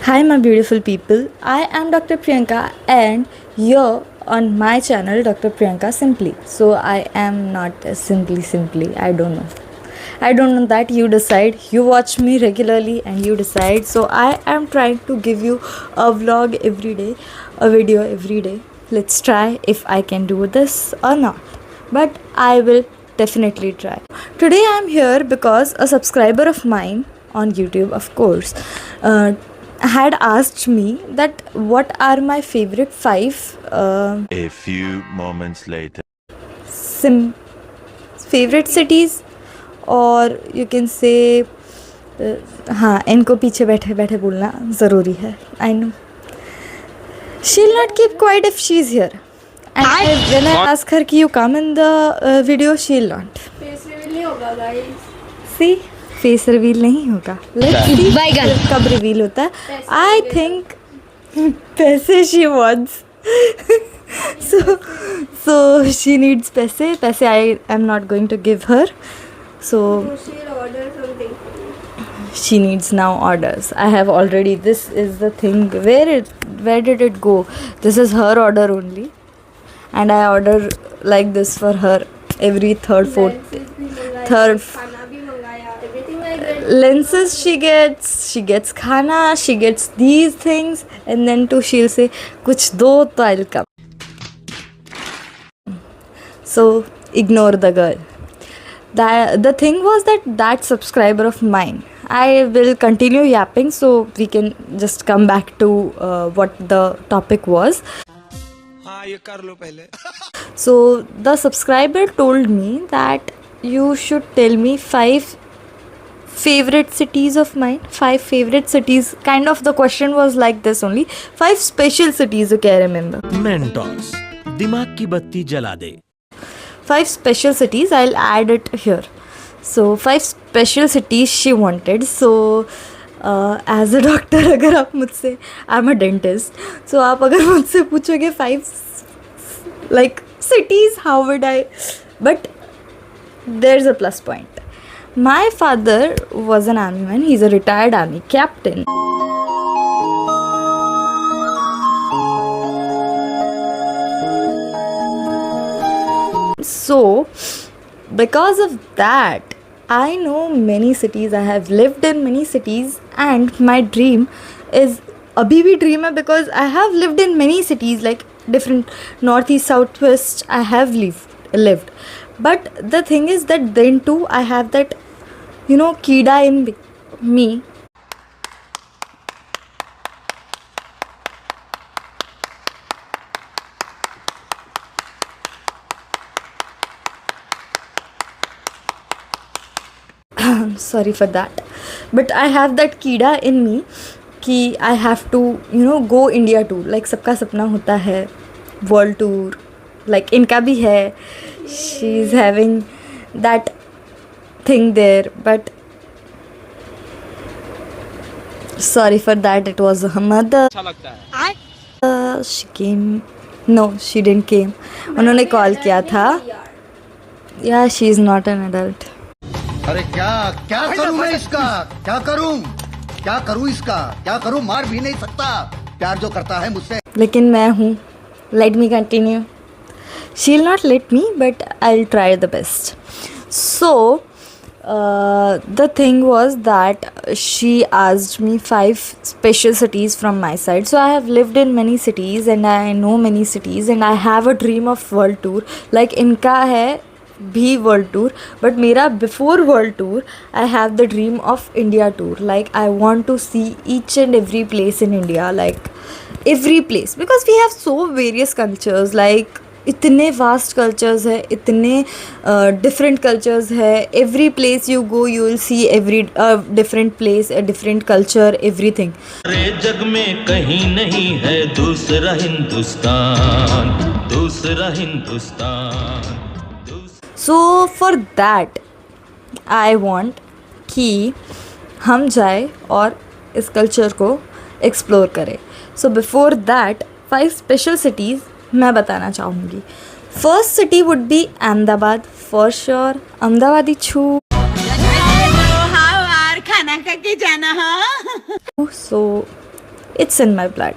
Hi, my beautiful people. I am Dr. Priyanka, and you're on my channel, Dr. Priyanka Simply. So, I am not simply. I don't know. I don't know that you decide. You watch me regularly and you decide. So, I am trying to give you a vlog every day, a video every day. Let's try if I can do this or not. But I will definitely try. Today, I am here because a subscriber of mine on YouTube, of course, had asked me that what are my favorite five A few moments later. sim favorite cities, or you can say हाँ इनको पीछे बैठे बैठे बोलना ज़रूरी है. I know she'll not keep quiet if she's here, and when I ask her कि you come in the video, she'll not. Face reveal नहीं होगा गाइस. See, फेस रिवील नहीं होगा. Let's see कब रिवील होता है. I think पैसे she wants. so she needs पैसे I am not going to give her. So she'll order something. she needs now orders. I have already, this is the thing, where did it go? This is her order only, and I order like this for her every third खाना भी मंगाया. Everything like that. lenses she gets khana, she gets these things, and then too she'll say kuch do to I'll come. So ignore the girl. The thing was that subscriber of mine, I will continue yapping so we can just come back to what the topic was. हाँ ये कर लो पहले. So the subscriber told me that you should tell me 5 favorite cities of mine. 5 favorite cities. Kind of the question was like this only. 5 special cities, okay, I remember. Mentos दिमाग की बत्ती जला दे. 5 special cities, I'll add it here. So 5 special cities she wanted. So as a doctor, अगर आप मुझसे, I'm a dentist, so आप अगर मुझसे पूछोगे 5 like cities, how would I? But there's a plus point. My father was an army man. He's a retired army captain. So, because of that, I know many cities. I have lived in many cities, and my dream is abhi bhi dream hai because I have lived in many cities like different northeast, southwest. I have lived, but the thing is that then too I have that kida in me. Sorry for that, but I have that कीड़ा in me कि I have to go India tour. Like सबका सपना होता है world tour, like इनका भी है. She is having that thing there, but sorry for that, it was her mother. अच्छा लगता है. She came. No, she didn't came. उन्होंने कॉल किया था. Yeah, she is not an adult. अरे क्या क्या करूं मैं इसका, क्या करूं इसका, क्या करूं, मार भी नहीं सकता, प्यार जो करता है मुझसे. लेकिन मैं हूँ. Let me continue. She'll not let me, but I'll try the best. So the thing was that she asked me 5 special cities from my side. So I have lived in many cities and I know many cities, and I have a dream of world tour. Like इनका है भी world tour, but मेरा before world tour I have the dream of India tour. Like I want to see each and every place in India, like every place, because we have so various cultures. Like इतने vast cultures है, इतने different cultures है. Every place you go you will see every different place, a different culture, everything. रे जग में कहीं नहीं है दूसरा हिंदुस्तान, दूसरा Hindustan. So for that I want कि हम जाए और इस कल्चर को एक्सप्लोर करें. So before that 5 special cities मैं बताना चाहूँगी. First city would be Ahmedabad for sure. Ahmedabadi छू. खाना खा के जाना. हाँ. So It's in my blood.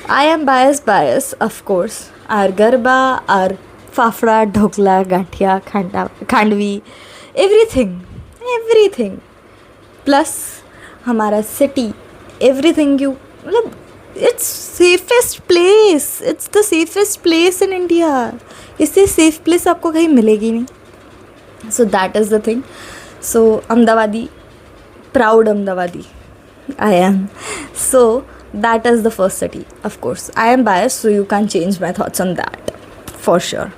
I am biased, of course. Our Garba, our Fafda, Dhokla, Gathia, Khandvi, everything. Plus, हमारा city, everything you, मतलब it's safest place. It's the safest place in India. इससे safe place आपको कहीं मिलेगी नहीं. So that is the thing. So Ahmedabadi, proud Ahmedabadi, I am. So that is the first city. Of course, I am biased, so you can't change my thoughts on that, for sure.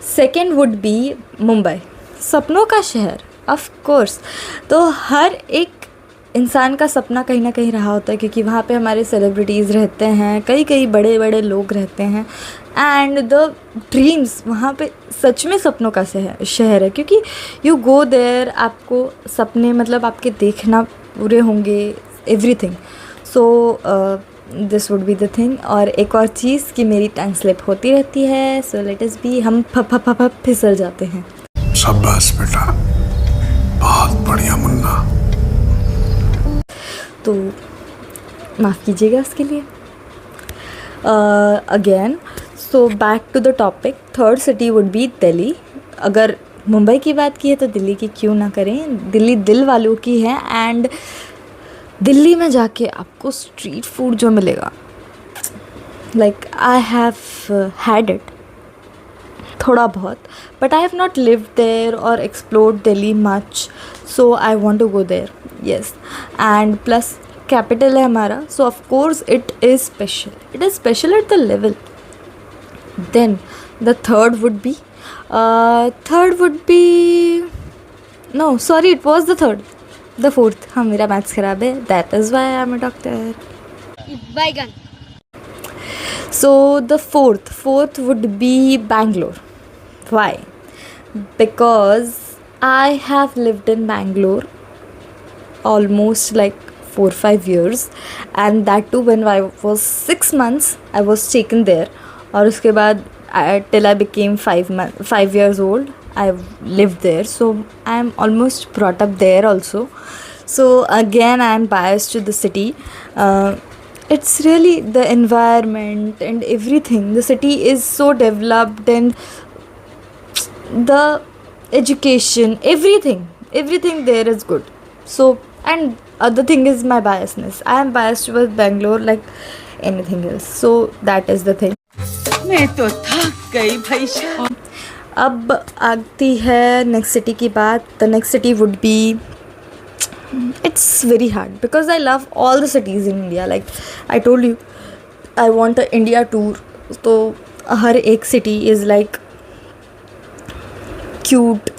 Second would be Mumbai, सपनों का शहर. Of course, तो हर एक इंसान का सपना कहीं ना कहीं रहा होता है, क्योंकि वहाँ पे हमारे सेलिब्रिटीज़ रहते हैं, कई बड़े बड़े लोग रहते हैं. एंड द ड्रीम्स, वहाँ पे सच में सपनों का शहर है, क्योंकि यू गो देयर, आपको सपने मतलब आपके देखना पूरे होंगे, everything. So this would be the thing. और एक और चीज़ कि मेरी टंग स्लिप होती रहती है, सो लेट अस बी, हम फिसल जाते हैं. शाबाश बेटा, बहुत बढ़िया मुन्ना. तो माफ़ कीजिएगा उसके लिए. Again, so back to the topic. Third city would be Delhi. अगर मुंबई की बात की है तो दिल्ली की क्यों ना करें. दिल्ली दिल वालों की है. एंड दिल्ली में जाके आपको स्ट्रीट फूड जो मिलेगा, like I have had it थोड़ा बहुत, but I have not lived there और explored Delhi much, so I want to go there. Yes. And plus capital है हमारा, so of course it is special. It is special at the level. Then the third would be no sorry, it was the third. The fourth, हाँ मेरा maths खराब है, that is why I am a doctor. बैगन. So the fourth would be Bangalore. Why? Because I have lived in Bangalore almost like 4-5 years, and that too when I was 6 months I was taken there. और उसके बाद till I became 5 years old I lived there, so I am almost brought up there also. So again I am biased to the city. It's really the environment and everything. The city is so developed, and the education, everything there is good. So, and other thing is my biasness. I am biased towards Bangalore like anything else. So that is the thing. मैं तो थक गई भाई. अब आती है next city की बात. The next city would be, it's very hard because I love all the cities in India. Like I told you, I want an India tour. So हर एक city is like cute,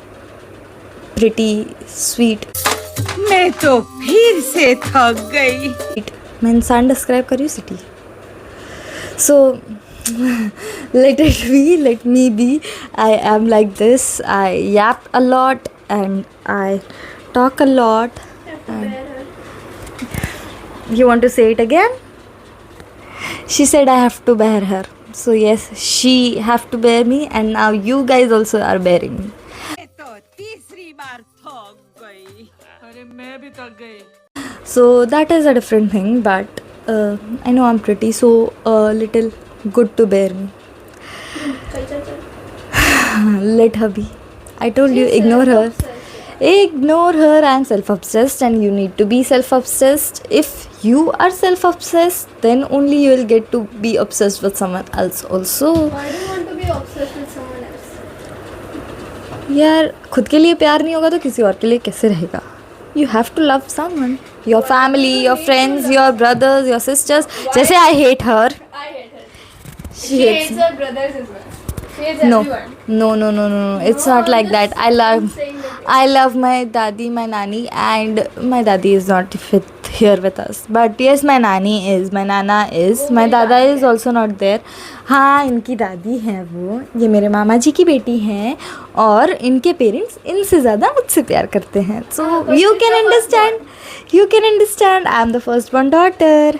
pretty, sweet. मैं तो फिर से थक गई. मैं इंसान describe कर रही हूँ city. So let me be. I am like this. I yap a lot and I talk a lot. You want to say it again? She said I have to bear her. So yes, she have to bear me, and now you guys also are bearing me. मैं तो तीसरी बार थक गई. अरे मैं भी थक गई. So that is a different thing, but I know I'm pretty, so little good to bear me. Let her be. I told you, ignore her. Ignore her. I am self-obsessed, and you need to be self-obsessed. If you are self-obsessed, then only you will get to be obsessed with someone else also. Why do you want to be obsessed with someone else? यार खुद के लिए प्यार नहीं होगा तो किसी और के लिए कैसे रहेगा. You have to love someone. Your family, your friends, your brothers, your sisters. जैसे I hate her. I hate her. She hates me. her brothers as well. She hates No, everyone. no. It's not like that. I love my dadi, my nani, and my dadi is not here with us. But yes, my nani is, my nana is, my dada is also not there. हाँ, इनकी दादी हैं वो, ये मेरे मामा जी की बेटी हैं, और इनके पेरेंट्स इनसे ज़्यादा मुझसे प्यार करते हैं. So you can understand. I am the first born daughter.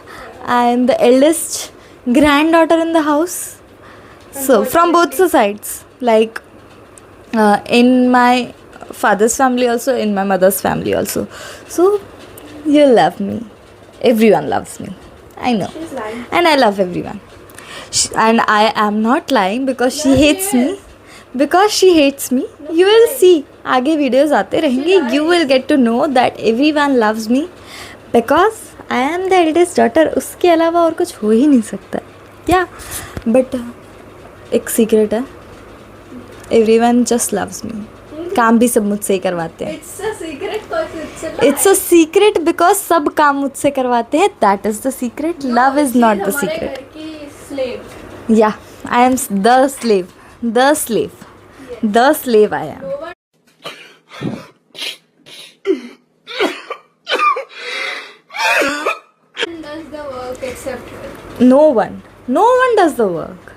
I am the eldest granddaughter in the house. So from both the sides, like in my father's family also, in my mother's family also. So you love me. Everyone loves me. I know. She's lying. And I love everyone. And I am not lying because she hates me. Because she hates me. You will see. आगे videos आते रहेंगे. You will get to know that everyone loves me. Because I am the eldest daughter. उसके अलावा और कुछ हो ही नहीं सकता. Yeah. But एक secret है. Everyone just loves me. काम भी सब मुझसे ही करवाते हैं. It's a secret because it's a lie. It's a secret because सब काम मुझसे करवाते हैं. That is the secret. Love is not the हमारे secret. घर की slave. Yeah, I am the slave. The slave. The slave I am. Does the work except her. No one. No one does the work.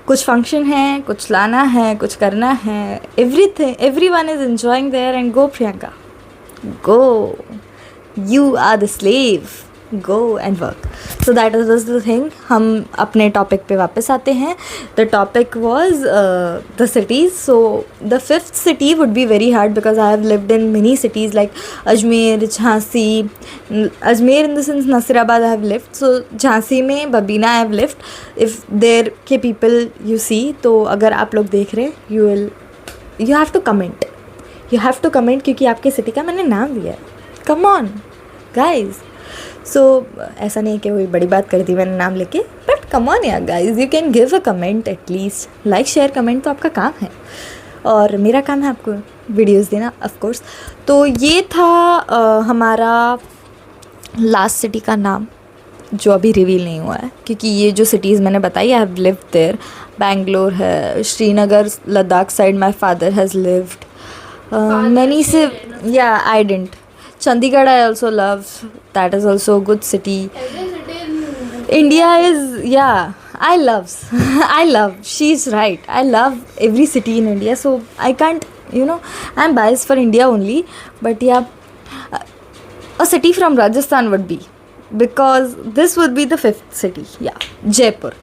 कुछ function है, कुछ लाना है, कुछ करना है. Everything. Everyone is enjoying there and go Priyanka. Go. You are the slave. Go and work. So that is the thing. हम अपने टॉपिक पे वापस आते हैं. The topic was the cities. So the fifth city would be very hard because I have lived in many cities like Ajmer, Jhansi. Ajmer in the sense Nasirabad I have lived. So Jhansi में Babina I have lived. If there के people you see, तो अगर आप लोग देख रहे हैं, you have to comment. You have to comment क्योंकि आपके सिटी का मैंने नाम दिया है. Come on, guys. सो ऐसा नहीं कि कोई बड़ी बात कर दी मैंने नाम लेके, बट कम ऑन यार guys, you can give a comment at least. Like share comment तो आपका काम है और मेरा काम है आपको वीडियोस देना ऑफ कोर्स. तो ये था हमारा लास्ट सिटी का नाम जो अभी रिवील नहीं हुआ है क्योंकि ये जो सिटीज़ मैंने बताई I have lived there. Bangalore है, Srinagar, Ladakh side my father has lived. Many say या I didn't. Chandigarh I also love. That is also a good city. Every city in India is, yeah, I love. She's right. I love every city in India. So I can't, I'm biased for India only. But yeah, a city from Rajasthan would be. Because this would be the fifth city. Yeah, Jaipur.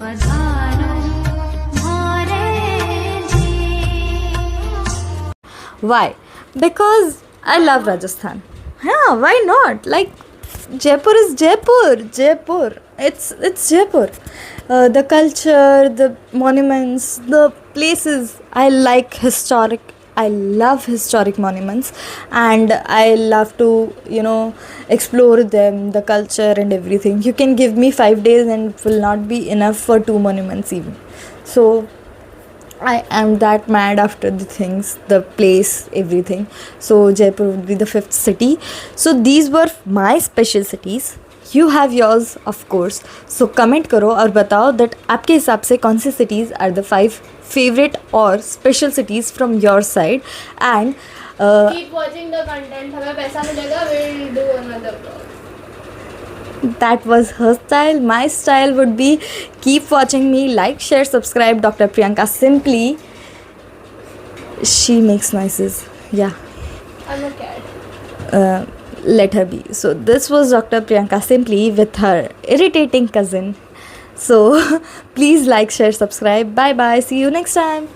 Why? Because I love Rajasthan. Yeah, why not? Like, Jaipur is Jaipur. It's Jaipur. The culture, the monuments, the places. I like historic. I love historic monuments, and I love to explore them, the culture and everything. You can give me 5 days and it will not be enough for 2 monuments even. So I am that mad after the things, the place, everything. So Jaipur would be the fifth city. So these were my special cities. You have yours of course. So comment करो और बताओ that आपके हिसाब से कौन सी cities are the 5 favorite or special cities from your side. And keep watching the content. हमें पैसा मिलेगा, we'll do another vlog. that was her style. My style would be keep watching me, like, share, subscribe. Dr. Priyanka Simply. She makes noises. Yeah. I'm a cat. Let her be. So this was Dr. Priyanka Simply with her irritating cousin. So please like, share, subscribe. Bye bye. See you next time.